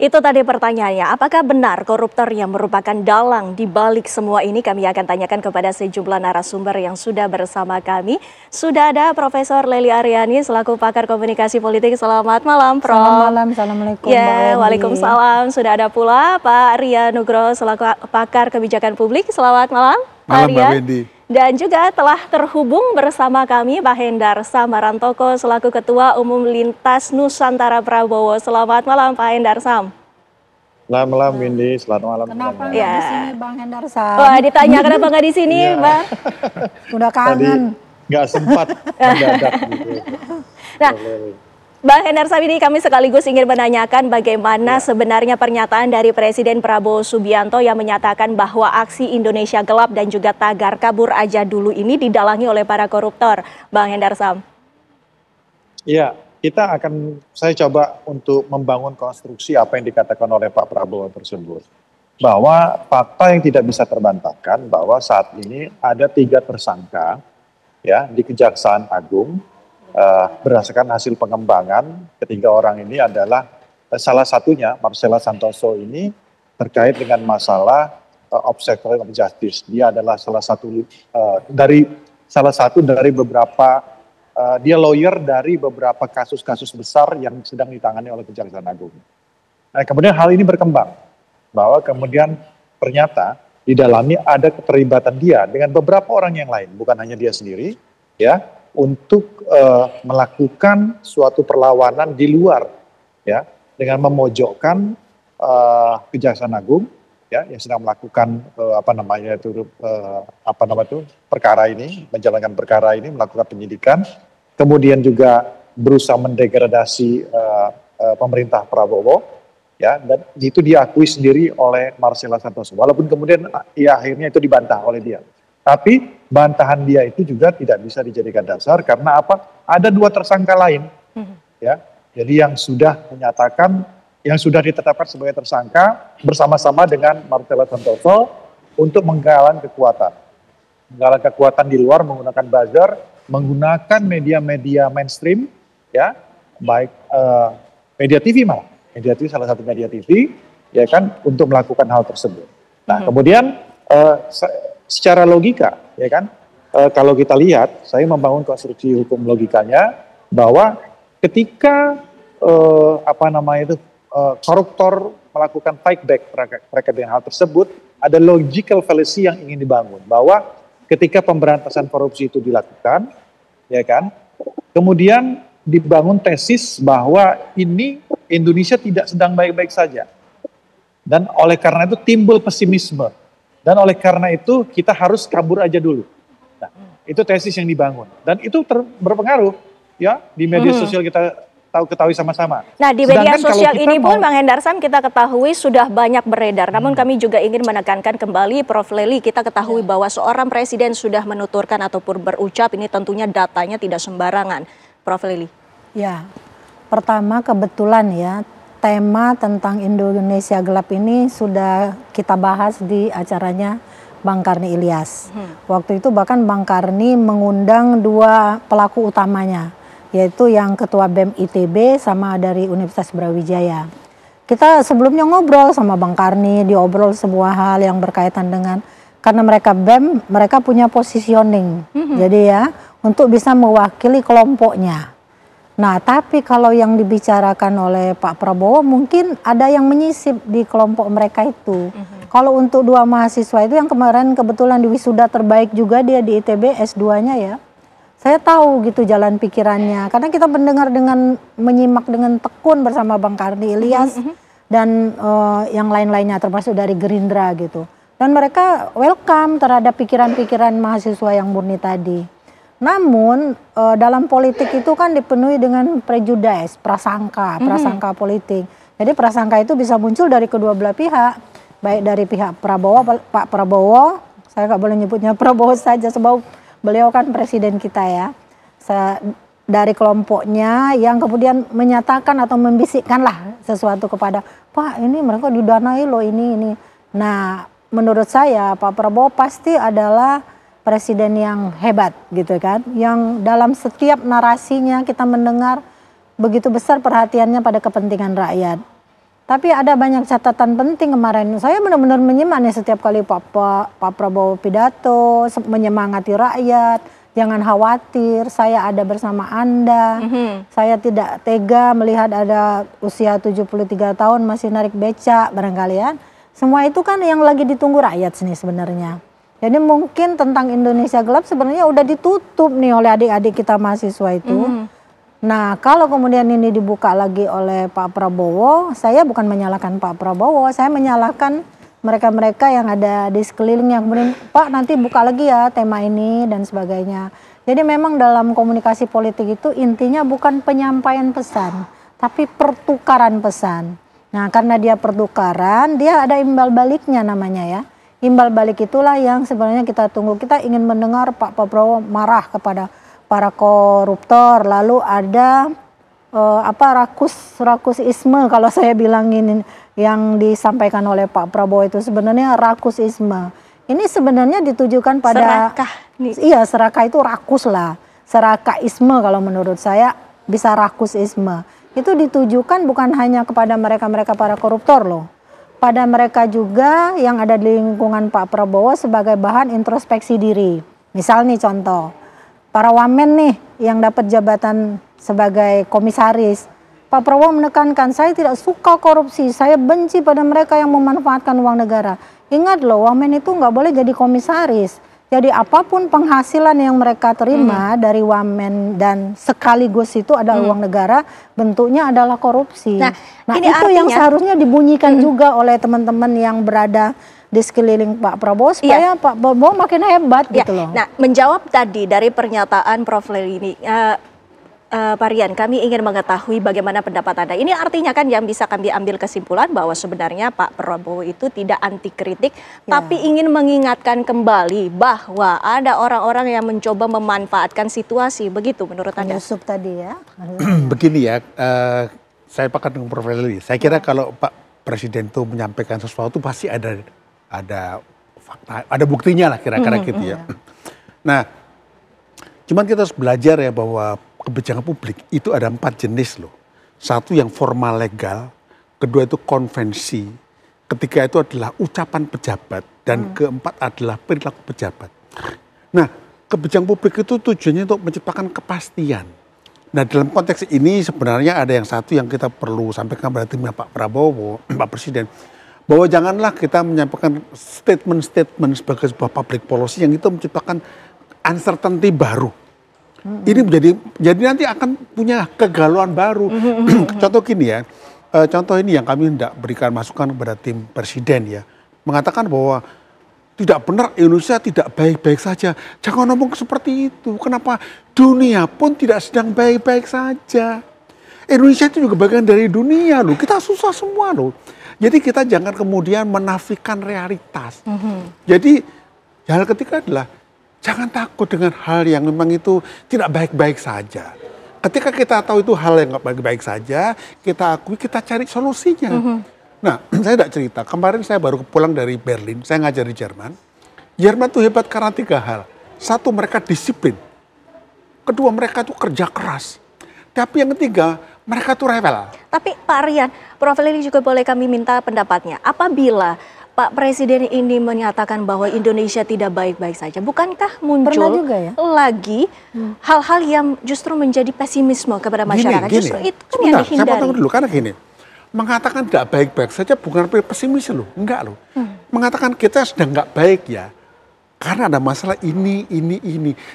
Itu tadi pertanyaannya, apakah benar koruptor yang merupakan dalang di balik semua ini? Kami akan tanyakan kepada sejumlah narasumber yang sudah bersama kami. Sudah ada Profesor Lely Aryani selaku pakar komunikasi politik. Selamat malam, Prof. Selamat malam, Assalamualaikum. Ya, waalaikumsalam. Sudah ada pula Pak Ria Nugroho selaku pakar kebijakan publik. Selamat malam, Pak Ria. Mbak Wendy. Dan juga telah terhubung bersama kami Pak Hendar Samarantoko selaku Ketua Umum Lintas Nusantara Prabowo. Selamat malam Pak Hendar Sam. Selamat malam Windy, selamat malam. Kenapa nggak Ya. di sini Bang Hendar Sam? Wah, ditanya kenapa nggak di sini, Iya. Mbak? Udah kangen. Nggak sempat mendadak gitu. Nah, Bang Hendar Sam, ini kami sekaligus ingin menanyakan bagaimana sebenarnya pernyataan dari Presiden Prabowo Subianto yang menyatakan bahwa aksi Indonesia Gelap dan juga tagar kabur aja dulu ini didalangi oleh para koruptor. Bang Hendar Sam. Iya, saya coba untuk membangun konstruksi apa yang dikatakan oleh Pak Prabowo tersebut. Bahwa fakta yang tidak bisa terbantahkan bahwa saat ini ada 3 tersangka ya di Kejaksaan Agung. Berdasarkan hasil pengembangan, ketiga orang ini adalah salah satunya Marcella Santoso ini terkait dengan masalah obstruction of justice. Dia adalah salah satu dari beberapa dia lawyer dari beberapa kasus-kasus besar yang sedang ditangani oleh Kejaksaan Agung. Nah, kemudian hal ini berkembang bahwa kemudian ternyata di dalamnya ada keterlibatan dia dengan beberapa orang yang lain, bukan hanya dia sendiri, ya. Untuk melakukan suatu perlawanan di luar ya dengan memojokkan Kejaksaan Agung ya yang sedang melakukan perkara ini, menjalankan perkara ini, melakukan penyidikan, kemudian juga berusaha mendegradasi pemerintah Prabowo ya, dan itu diakui sendiri oleh Marcella Santoso walaupun kemudian ya akhirnya itu dibantah oleh dia. Tapi bantahan dia itu juga tidak bisa dijadikan dasar karena apa? Ada 2 tersangka lain, ya. Jadi yang sudah ditetapkan sebagai tersangka bersama-sama dengan Marcella Santoso untuk menggalang kekuatan di luar menggunakan buzzer, menggunakan media-media mainstream, ya, baik media TV malah, media TV salah satu media TV, ya kan, untuk melakukan hal tersebut. Nah, kemudian secara logika, ya kan, kalau kita lihat, saya membangun konstruksi hukum logikanya bahwa ketika koruptor melakukan fight back terkait dengan hal tersebut, ada logical fallacy yang ingin dibangun bahwa ketika pemberantasan korupsi itu dilakukan, ya kan, kemudian dibangun tesis bahwa ini Indonesia tidak sedang baik-baik saja, dan oleh karena itu timbul pesimisme. Dan oleh karena itu kita harus kabur aja dulu. Nah, itu tesis yang dibangun. Dan itu berpengaruh ya di media sosial kita ketahui sama-sama. Nah, di media sosial ini pun Bang Hendar Sam kita ketahui sudah banyak beredar. Namun kami juga ingin menekankan kembali Prof. Lely, kita ketahui bahwa seorang presiden sudah menuturkan ataupun berucap, ini tentunya datanya tidak sembarangan. Prof. Lely. Ya, pertama kebetulan ya, tema tentang Indonesia Gelap ini sudah kita bahas di acaranya Bang Karni Ilyas. Waktu itu bahkan Bang Karni mengundang 2 pelaku utamanya, yaitu yang Ketua BEM ITB sama dari Universitas Brawijaya. Kita sebelumnya ngobrol sama Bang Karni, diobrol sebuah hal yang berkaitan dengan, karena mereka BEM, mereka punya positioning. Jadi ya, untuk bisa mewakili kelompoknya. Nah, tapi kalau yang dibicarakan oleh Pak Prabowo mungkin ada yang menyisip di kelompok mereka itu. Kalau untuk 2 mahasiswa itu yang kemarin kebetulan di wisuda terbaik juga dia di ITB S2-nya ya. Saya tahu gitu jalan pikirannya. Karena kita mendengar menyimak dengan tekun bersama Bang Karni Ilyas dan yang lain-lainnya termasuk dari Gerindra gitu. Dan mereka welcome terhadap pikiran-pikiran mahasiswa yang murni tadi. Namun dalam politik itu kan dipenuhi dengan prejudice, prasangka politik. Jadi prasangka itu bisa muncul dari kedua belah pihak, baik dari pihak Prabowo, Pak Prabowo, saya nggak boleh nyebutnya Prabowo saja sebab beliau kan presiden kita ya. Dari kelompoknya yang kemudian menyatakan atau membisikkanlah sesuatu kepada Pak, ini mereka didanai loh ini. Nah, menurut saya Pak Prabowo pasti adalah presiden yang hebat gitu kan, yang dalam setiap narasinya kita mendengar begitu besar perhatiannya pada kepentingan rakyat. Tapi ada banyak catatan penting kemarin. Saya benar-benar menyimak nih setiap kali Pak Prabowo pidato, menyemangati rakyat. Jangan khawatir, saya ada bersama Anda. Saya tidak tega melihat ada usia 73 tahun masih narik becak barangkali ya. Semua itu kan yang lagi ditunggu rakyat sini sebenarnya. Jadi mungkin tentang Indonesia gelap sebenarnya udah ditutup nih oleh adik-adik kita mahasiswa itu. Nah kalau kemudian ini dibuka lagi oleh Pak Prabowo, saya bukan menyalahkan Pak Prabowo, saya menyalahkan mereka-mereka yang ada di sekelilingnya. Kemudian Pak nanti buka lagi ya tema ini dan sebagainya. Jadi memang dalam komunikasi politik itu intinya bukan penyampaian pesan, tapi pertukaran pesan. Nah karena dia pertukaran, dia ada imbal baliknya namanya ya. Imbal balik itulah yang sebenarnya kita tunggu. Kita ingin mendengar Pak Prabowo marah kepada para koruptor, lalu ada rakusisme kalau saya bilangin yang disampaikan oleh Pak Prabowo itu sebenarnya rakusisme. Ini sebenarnya ditujukan pada serakah nih. Iya, serakah itu rakus lah. Serakaisme kalau menurut saya bisa rakusisme. Itu ditujukan bukan hanya kepada mereka-mereka para koruptor loh. Pada mereka juga yang ada di lingkungan Pak Prabowo sebagai bahan introspeksi diri. Misal nih contoh, para wamen nih yang dapat jabatan sebagai komisaris. Pak Prabowo menekankan, saya tidak suka korupsi, saya benci pada mereka yang memanfaatkan uang negara. Ingat loh, wamen itu nggak boleh jadi komisaris. Jadi apapun penghasilan yang mereka terima dari wamen dan sekaligus itu adalah uang negara, bentuknya adalah korupsi. Nah ini itu artinya, yang seharusnya dibunyikan juga oleh teman-teman yang berada di sekeliling Pak Prabowo supaya Pak Prabowo makin hebat gitu loh. Nah menjawab tadi dari pernyataan Prof. Lely ini, Pak Rian, kami ingin mengetahui bagaimana pendapat Anda. Ini artinya kan yang bisa kami ambil kesimpulan bahwa sebenarnya Pak Prabowo itu tidak anti kritik, tapi ingin mengingatkan kembali bahwa ada orang-orang yang mencoba memanfaatkan situasi. Begitu menurut Anda? Yusuf tadi ya. Begini ya, saya pakat dengan Prof. Lely. Saya kira kalau Pak Presiden itu menyampaikan sesuatu pasti ada fakta, ada buktinya lah kira-kira gitu ya. Nah, cuman kita harus belajar ya bahwa kebijakan publik itu ada 4 jenis loh. Satu yang formal legal, kedua itu konvensi, ketiga itu adalah ucapan pejabat, dan keempat adalah perilaku pejabat. Nah, kebijakan publik itu tujuannya untuk menciptakan kepastian. Nah, dalam konteks ini sebenarnya ada yang satu yang kita perlu sampaikan pada timnya Pak Prabowo, Pak Presiden, bahwa janganlah kita menyampaikan statement-statement sebagai sebuah public policy yang itu menciptakan uncertainty baru. Ini jadi nanti akan punya kegalauan baru. Contoh gini ya, contoh ini yang kami hendak berikan masukan kepada tim presiden ya, mengatakan bahwa tidak benar Indonesia tidak baik-baik saja. Jangan ngomong seperti itu. Kenapa? Dunia pun tidak sedang baik-baik saja. Indonesia itu juga bagian dari dunia loh. Kita susah semua loh. Jadi kita jangan kemudian menafikan realitas. Jadi hal ketiga adalah jangan takut dengan hal yang memang itu tidak baik-baik saja. Ketika kita tahu itu hal yang tidak baik-baik saja, kita akui, kita cari solusinya. Nah, saya tidak cerita. Kemarin saya baru pulang dari Berlin, saya ngajar di Jerman. Jerman itu hebat karena 3 hal. Satu, mereka disiplin. Kedua, mereka itu kerja keras. Tapi yang ketiga, mereka tuh rewel. Tapi Pak Rian, Prof. Lely juga boleh kami minta pendapatnya. Apabila Pak Presiden ini menyatakan bahwa Indonesia tidak baik-baik saja, bukankah muncul lagi hal-hal yang justru menjadi pesimisme kepada masyarakat? Justru itu kan yang dihindari. Saya potong dulu, karena gini, mengatakan tidak baik-baik saja bukan pesimis loh, enggak loh. Mengatakan kita sedang nggak baik ya, karena ada masalah ini.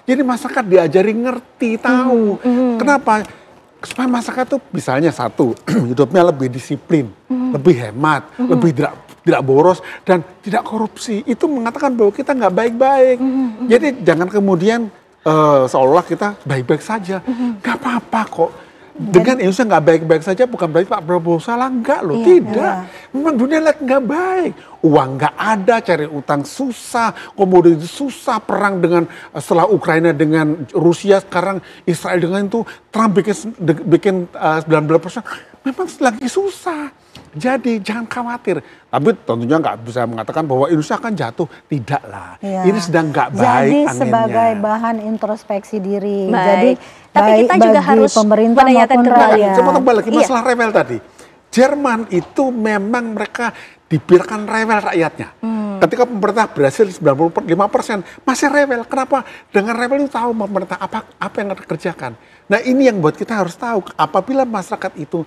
Jadi masyarakat diajari ngerti, tahu. Kenapa? Supaya masyarakat itu misalnya satu, hidupnya lebih disiplin, lebih hemat, lebih tidak boros dan tidak korupsi. Itu mengatakan bahwa kita nggak baik-baik. Jadi jangan kemudian seolah kita baik-baik saja. Nggak apa-apa kok. Dengan Indonesia nggak baik-baik saja bukan berarti Pak Prabowo salah, enggak loh, tidak. Memang dunia lihat nggak baik. Uang nggak ada, cari utang susah, komoditi susah, perang dengan setelah Ukraina dengan Rusia, sekarang Israel dengan itu, Trump bikin 19%. Memang lagi susah. Jadi jangan khawatir. Tapi tentunya nggak bisa mengatakan bahwa Indonesia akan jatuh. Tidak lah. Ini sedang nggak baik anginnya. Jadi sebagai bahan introspeksi diri. Baik. Jadi tapi kita juga harus pemerintah menanyakan kembali. Saya potong balik masalah rewel tadi. Jerman itu memang mereka dibiarkan rewel rakyatnya. Ketika pemerintah berhasil 95% masih rewel. Kenapa? Dengan rewel itu tahu pemerintah apa yang harus dikerjakan. Nah ini yang buat kita harus tahu. Apabila masyarakat itu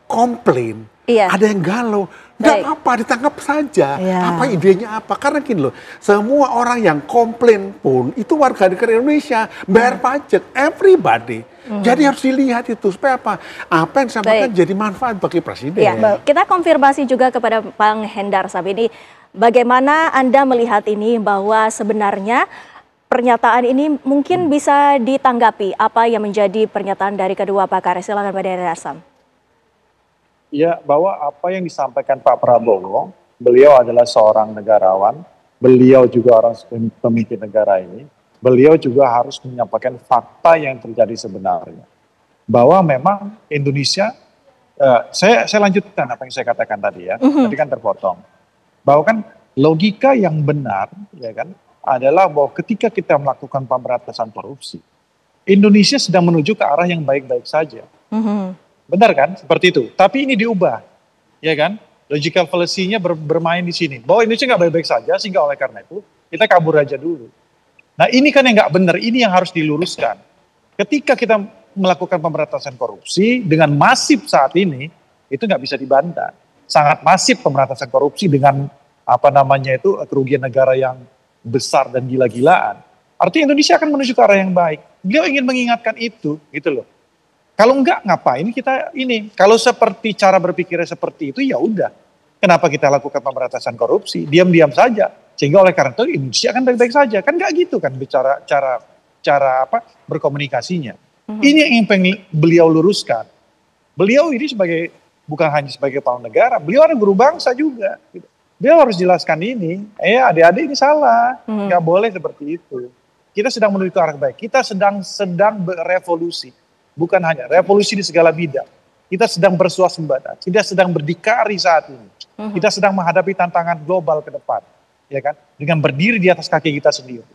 komplain, ada yang galau, nggak apa, ditangkap saja. Apa idenya apa? Karena gini loh, semua orang yang komplain pun itu warga negara Indonesia, bayar pajak, everybody. Jadi harus dilihat itu supaya apa? Apa yang disampaikan jadi manfaat bagi presiden. Kita konfirmasi juga kepada Bang Hendar Sabini, bagaimana Anda melihat ini bahwa sebenarnya pernyataan ini mungkin bisa ditanggapi apa yang menjadi pernyataan dari kedua pakar? Silakan Pak Hendar Sam. Ya, bahwa apa yang disampaikan Pak Prabowo, beliau adalah seorang negarawan, beliau juga orang pemimpin negara ini, beliau juga harus menyampaikan fakta yang terjadi sebenarnya. Bahwa memang Indonesia, saya lanjutkan apa yang saya katakan tadi ya, tadi kan terpotong. Bahwa kan logika yang benar ya kan adalah bahwa ketika kita melakukan pemberantasan korupsi, Indonesia sedang menuju ke arah yang baik-baik saja. Benar kan? Seperti itu. Tapi ini diubah, ya kan? Logical fallacy-nya bermain di sini. Bahwa Indonesia nggak baik-baik saja, sehingga oleh karena itu kita kabur aja dulu. Nah ini kan yang nggak benar, ini yang harus diluruskan. Ketika kita melakukan pemberantasan korupsi dengan masif saat ini, itu nggak bisa dibantah. Sangat masif pemberantasan korupsi dengan apa namanya itu kerugian negara yang besar dan gila-gilaan. Artinya Indonesia akan menuju ke arah yang baik. Beliau ingin mengingatkan itu, gitu loh. Kalau enggak, ngapain kita ini? Kalau seperti cara berpikirnya seperti itu, ya udah. Kenapa kita lakukan pemberantasan korupsi? Diam-diam saja. Sehingga oleh karena itu Indonesia kan baik-baik saja. Kan enggak gitu kan bicara cara apa berkomunikasinya. Ini yang pengen beliau luruskan. Beliau ini sebagai bukan hanya sebagai kepala negara, beliau ada guru bangsa juga. Beliau harus jelaskan ini. Adik-adik ini salah. Enggak boleh seperti itu. Kita sedang menuju ke arah baik. Kita sedang berevolusi. Bukan hanya revolusi di segala bidang. Kita sedang bersuasembada, kita sedang berdikari saat ini. Kita sedang menghadapi tantangan global ke depan, ya kan? Dengan berdiri di atas kaki kita sendiri.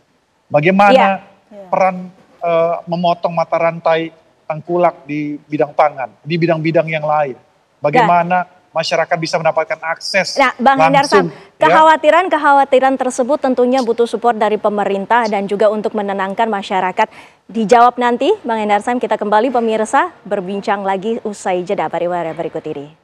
Bagaimana peran memotong mata rantai tengkulak di bidang pangan, di bidang-bidang yang lain. Bagaimana masyarakat bisa mendapatkan akses Bang Hendar Sam, langsung. kekhawatiran tersebut tentunya butuh support dari pemerintah dan juga untuk menenangkan masyarakat. Dijawab nanti, Bang Hendar Sam, kita kembali pemirsa berbincang lagi usai jeda pariwara berikut ini.